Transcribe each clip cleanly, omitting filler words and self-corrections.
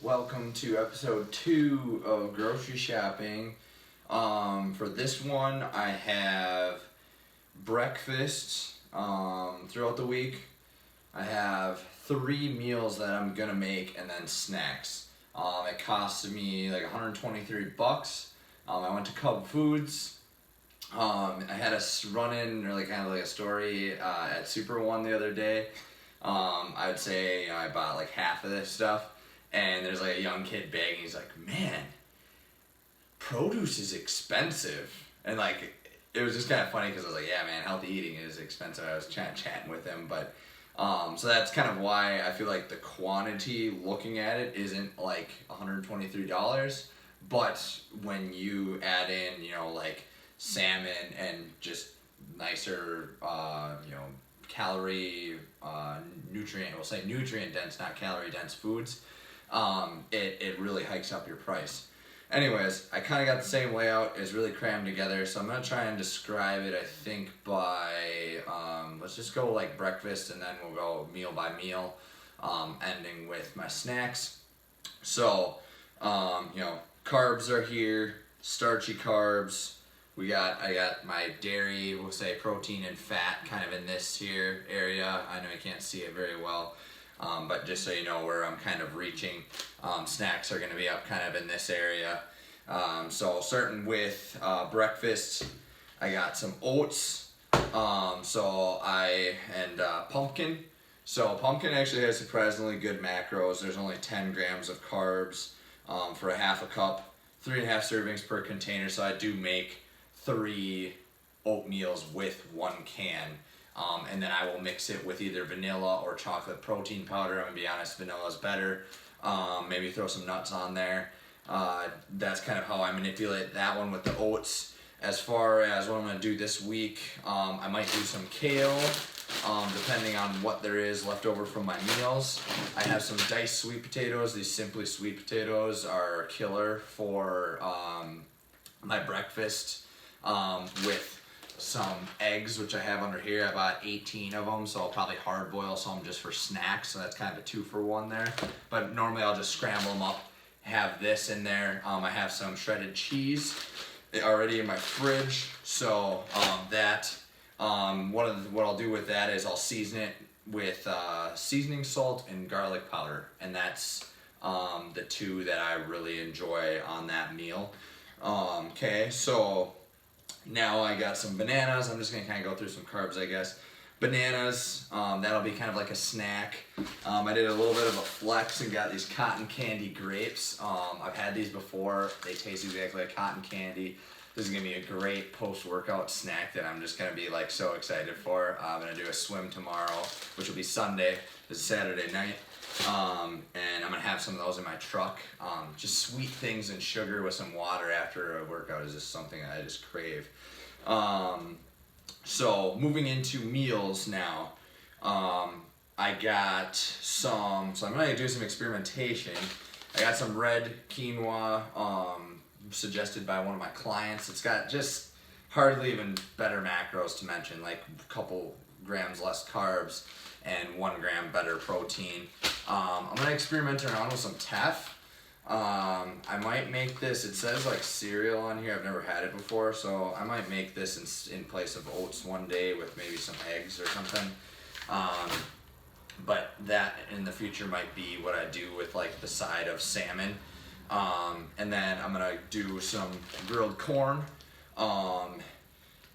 Welcome to episode 2 of Grocery Shopping. For this one, I have breakfast throughout the week. I have 3 meals that I'm gonna make and then snacks. It cost me like 123 bucks. I went to Cub Foods. I had a run-in or kind of like a story at Super One the other day. I would say I bought like half of this stuff. And there's like a young kid begging. He's like, "Man, produce is expensive." And like, it was just kind of funny because I was like, "Yeah, man, healthy eating is expensive." I was chatting with him, but so that's kind of why I feel like the quantity looking at it isn't like $123. But when you add in, like salmon and just nicer, calorie, nutrient dense, not calorie dense foods, it really hikes up your price. Anyways, I kind of got the same layout. It's really crammed together, so I'm going to try and describe it, I think, by, let's just go like breakfast, and then we'll go meal by meal, ending with my snacks. So, carbs are here, starchy carbs. I got my dairy, we'll say protein and fat kind of in this here area. I know you can't see it very well. But just so you know where I'm kind of reaching, snacks are going to be up kind of in this area. So starting with breakfast, I got some oats, pumpkin. So pumpkin actually has surprisingly good macros. There's only 10 grams of carbs for a half a cup, 3.5 servings per container. So I do make 3 oatmeals with 1 can. And then I will mix it with either vanilla or chocolate protein powder. I'm going to be honest, vanilla is better. Maybe throw some nuts on there. That's kind of how I manipulate that one with the oats. As far as what I'm going to do this week, I might do some kale, depending on what there is left over from my meals. I have some diced sweet potatoes. These Simply Sweet potatoes are killer for my breakfast with some eggs, which I have under here. I bought 18 of them, so I'll probably hard boil some just for snacks, so that's kind of a 2-for-1 there. But normally I'll just scramble them up, have this in there. I have some shredded cheese already in my fridge, so what I'll do with that is I'll season it with seasoning salt and garlic powder, and that's the 2 that I really enjoy on that meal. Okay, so now I got some bananas. I'm just going to kind of go through some carbs, I guess. Bananas, that'll be kind of like a snack. I did a little bit of a flex and got these cotton candy grapes. I've had these before. They taste exactly like cotton candy. This is going to be a great post-workout snack that I'm just going to be like so excited for. I'm going to do a swim tomorrow, which will be Sunday. This is Saturday night. And I'm going to have some of those in my truck. Just sweet things and sugar with some water after a workout is just something I just crave. So moving into meals now, I got so I'm going to do some experimentation. I got some red quinoa, suggested by one of my clients. It's got just hardly even better macros to mention, like a couple grams less carbs and 1 gram better protein. I'm going to experiment around with some teff. I might make this, it says like cereal on here, I've never had it before, so I might make this in place of oats one day with maybe some eggs or something. But that in the future might be what I do with like the side of salmon. And then I'm going to do some grilled corn.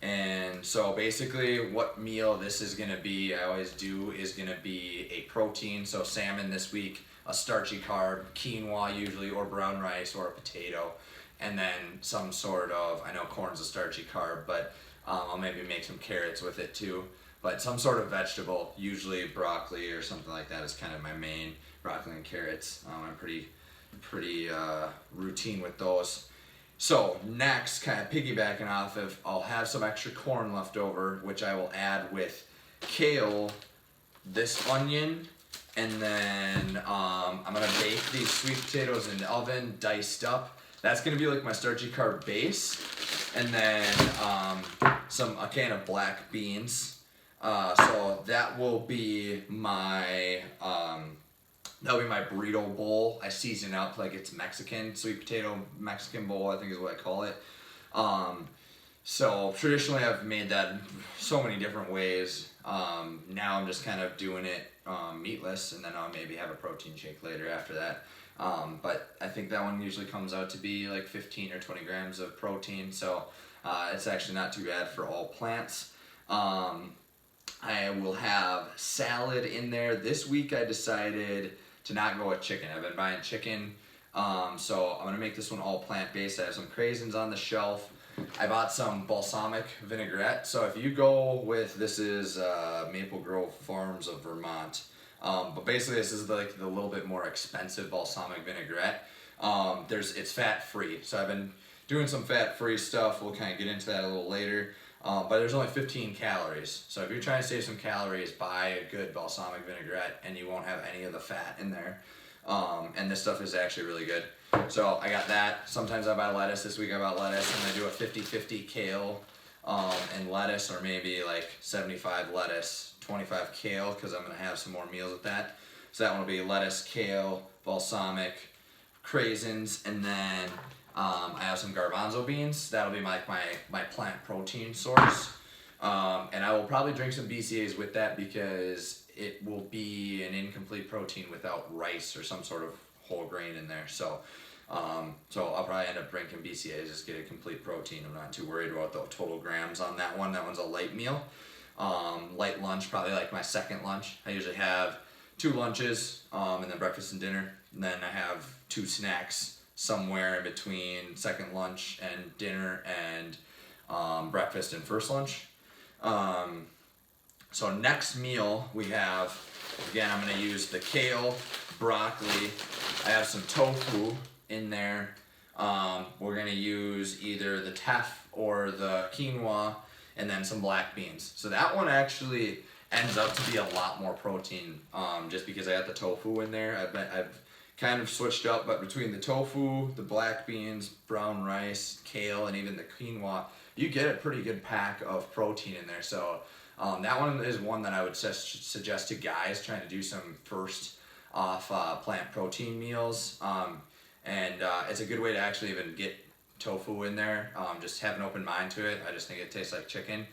And so basically what meal this is going to be, I always do, is going to be a protein. So salmon this week, a starchy carb, quinoa usually, or brown rice, or a potato. And then some sort of, I know corn's a starchy carb, but I'll maybe make some carrots with it too. But some sort of vegetable, usually broccoli or something like that is kind of my main, broccoli and carrots. I'm pretty routine with those. So next, kind of piggybacking off of, I'll have some extra corn left over, which I will add with kale, this onion, and then I'm gonna bake these sweet potatoes in the oven, diced up. That's gonna be like my starchy carb base, and then a can of black beans. So that will be my That'll be my burrito bowl. I season up like it's Mexican, sweet potato Mexican bowl, I think is what I call it. So traditionally I've made that so many different ways. Now I'm just kind of doing it meatless, and then I'll maybe have a protein shake later after that. But I think that one usually comes out to be like 15 or 20 grams of protein, so it's actually not too bad for all plants. I will have salad in there. This week I decided to not go with chicken. I've been buying chicken, so I'm gonna make this one all plant-based. I have some craisins on the shelf. I bought some balsamic vinaigrette. So if you go with, this is Maple Grove Farms of Vermont, but basically this is like the little bit more expensive balsamic vinaigrette. It's fat-free, so I've been doing some fat-free stuff. We'll kind of get into that a little later. But there's only 15 calories. So if you're trying to save some calories, buy a good balsamic vinaigrette and you won't have any of the fat in there. And this stuff is actually really good. So I got that. Sometimes I buy lettuce. This week I bought lettuce, and I do a 50-50 kale and lettuce, or maybe like 75 lettuce, 25 kale, because I'm going to have some more meals with that. So that one will be lettuce, kale, balsamic, craisins, and then I have some garbanzo beans. That'll be my plant protein source. And I will probably drink some BCAAs with that, because it will be an incomplete protein without rice or some sort of whole grain in there. So I'll probably end up drinking BCAAs, just get a complete protein. I'm not too worried about the total grams on that one. That one's a light meal. Light lunch, probably like my second lunch. I usually have 2 lunches, and then breakfast and dinner. And then I have 2 snacks somewhere in between second lunch and dinner, and breakfast and first lunch. So next meal we have, again, I'm going to use the kale, broccoli. I have some tofu in there. We're going to use either the teff or the quinoa, and then some black beans. So that one actually ends up to be a lot more protein, just because I got the tofu in there. I've kind of switched up, but between the tofu, the black beans, brown rice, kale, and even the quinoa, you get a pretty good pack of protein in there. So that one is one that I would suggest to guys trying to do some first off plant protein meals. And it's a good way to actually even get tofu in there. Just have an open mind to it. I just think it tastes like chicken.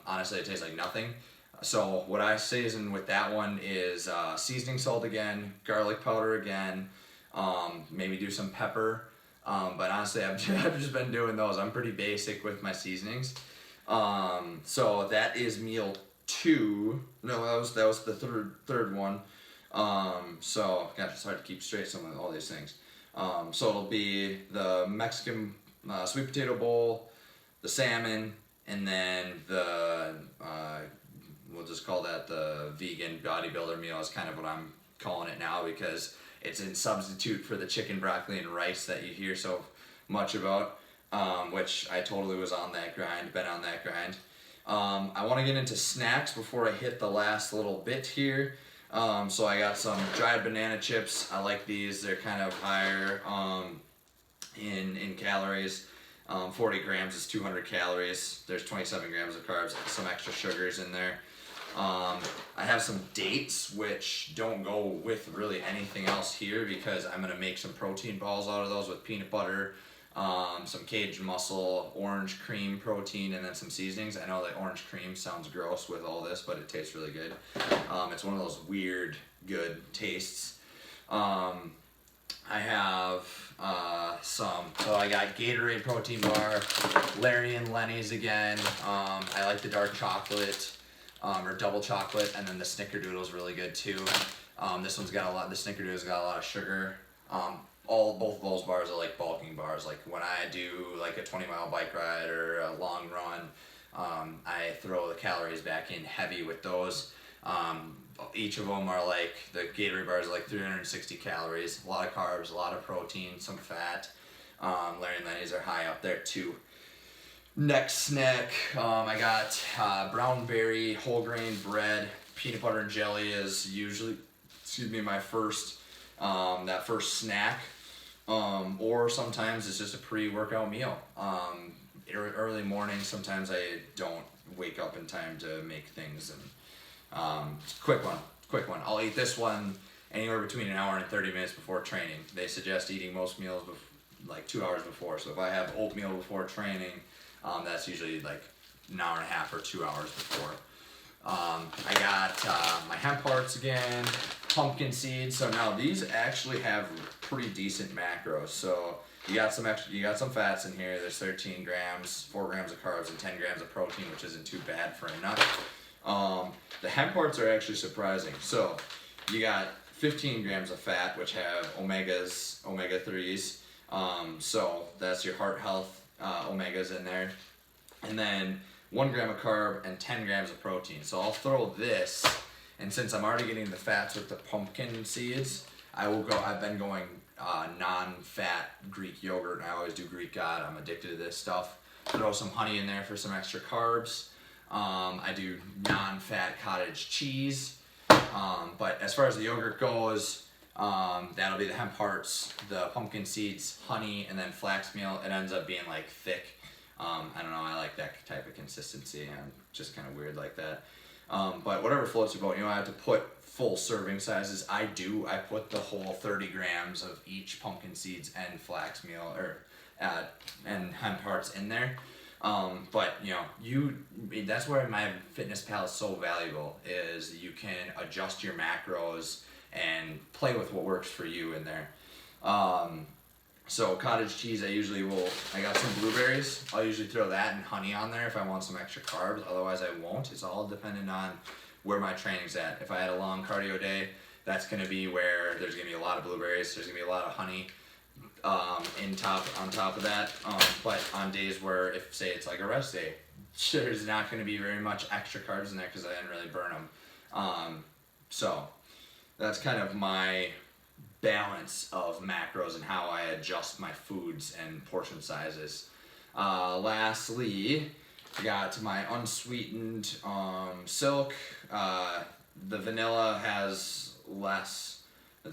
Honestly, it tastes like nothing. So what I season with that one is seasoning salt again, garlic powder again, maybe do some pepper. But honestly, I've just been doing those. I'm pretty basic with my seasonings. So that is meal 2. No, that was the third one. So gosh, it's hard to keep straight some of all these things. So it'll be the Mexican sweet potato bowl, the salmon, and then the we'll just call that the vegan bodybuilder meal is kind of what I'm calling it now, because it's in substitute for the chicken, broccoli, and rice that you hear so much about, which I totally was on that grind, been on that grind. I want to get into snacks before I hit the last little bit here. So I got some dried banana chips. I like these. They're kind of higher in calories. 40 grams is 200 calories. There's 27 grams of carbs, some extra sugars in there. I have some dates, which don't go with really anything else here, because I'm going to make some protein balls out of those with peanut butter, some Cajun muscle, orange cream protein, and then some seasonings. I know that orange cream sounds gross with all this, but it tastes really good. It's one of those weird, good tastes. I have so I got Gatorade protein bar, Larry and Lenny's again. I like the dark chocolate, or double chocolate, and then the Snickerdoodle's really good too. This one's got the Snickerdoodle's got a lot of sugar. Both of those bars are like bulking bars. Like when I do like a 20-mile bike ride or a long run, I throw the calories back in heavy with those. Each of them are like, the Gatorade bars are like 360 calories, a lot of carbs, a lot of protein, some fat. Larry and Lenny's are high up there too. Next snack, I got brown berry whole grain bread. Peanut butter and jelly is usually, my first snack. Or sometimes it's just a pre-workout meal. Early morning, sometimes I don't wake up in time to make things, and quick one. I'll eat this one anywhere between an hour and 30 minutes before training. They suggest eating most meals like 2 hours before. So if I have oatmeal before training, that's usually like an hour and a half or 2 hours before. I got my hemp hearts again, pumpkin seeds. So now these actually have pretty decent macros. So you got some fats in here. There's 13 grams, 4 grams of carbs, and 10 grams of protein, which isn't too bad for a nut. The hemp hearts are actually surprising. So you got 15 grams of fat, which have omegas, omega 3s. So that's your heart health omegas in there. And then 1 gram of carb and 10 grams of protein. So I'll throw this, and since I'm already getting the fats with the pumpkin seeds, I've been going non-fat Greek yogurt, and I always do Greek God. I'm addicted to this stuff. Throw some honey in there for some extra carbs. I do non-fat cottage cheese. But as far as the yogurt goes, that'll be the hemp hearts, the pumpkin seeds, honey, and then flax meal. It ends up being like thick. I don't know, I like that type of consistency. I'm just kind of weird like that. But whatever floats your boat, I have to put full serving sizes. I put the whole 30 grams of each pumpkin seeds and flax meal and hemp hearts in there. But that's where my MyFitnessPal is so valuable, is you can adjust your macros and play with what works for you in there. So cottage cheese, I got some blueberries. I'll usually throw that and honey on there if I want some extra carbs. Otherwise I won't. It's all dependent on where my training's at. If I had a long cardio day, that's going to be where there's going to be a lot of blueberries. There's going to be a lot of honey on top of that. But on days where, if say it's like a rest day, there's not going to be very much extra carbs in there because I didn't really burn them. So that's kind of my balance of macros and how I adjust my foods and portion sizes. Lastly, got my unsweetened silk. The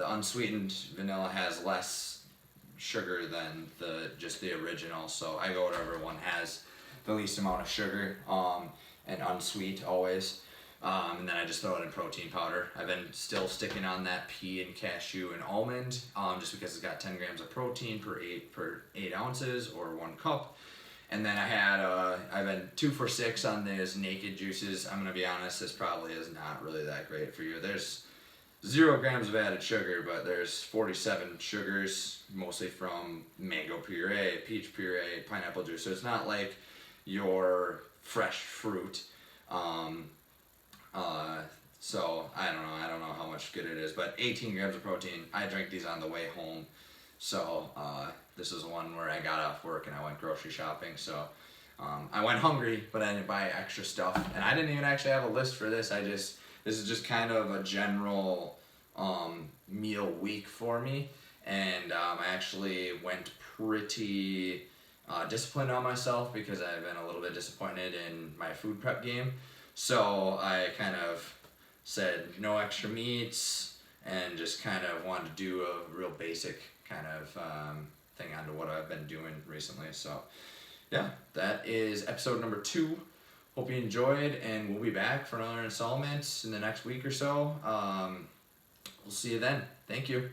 unsweetened vanilla has less sugar than just the original, so I go whatever one has the least amount of sugar and unsweet always. And then I just throw it in protein powder. I've been still sticking on that pea and cashew and almond, just because it's got 10 grams of protein per 8 ounces or 1 cup. And then I've been 2 for 6 on these naked juices. I'm gonna be honest, this probably is not really that great for you. There's 0 grams of added sugar, but there's 47 sugars, mostly from mango puree, peach puree, pineapple juice. So it's not like your fresh fruit. So I don't know how much good it is, but 18 grams of protein. I drank these on the way home. So this is one where I got off work and I went grocery shopping. So I went hungry, but I didn't buy extra stuff. And I didn't even actually have a list for this. This is just kind of a general meal week for me. And I actually went pretty disciplined on myself because I've been a little bit disappointed in my food prep game. So I kind of said no extra meats and just kind of wanted to do a real basic kind of thing onto what I've been doing recently. So yeah, that is episode number 2. Hope you enjoyed, and we'll be back for another installment in the next week or so. We'll see you then. Thank you.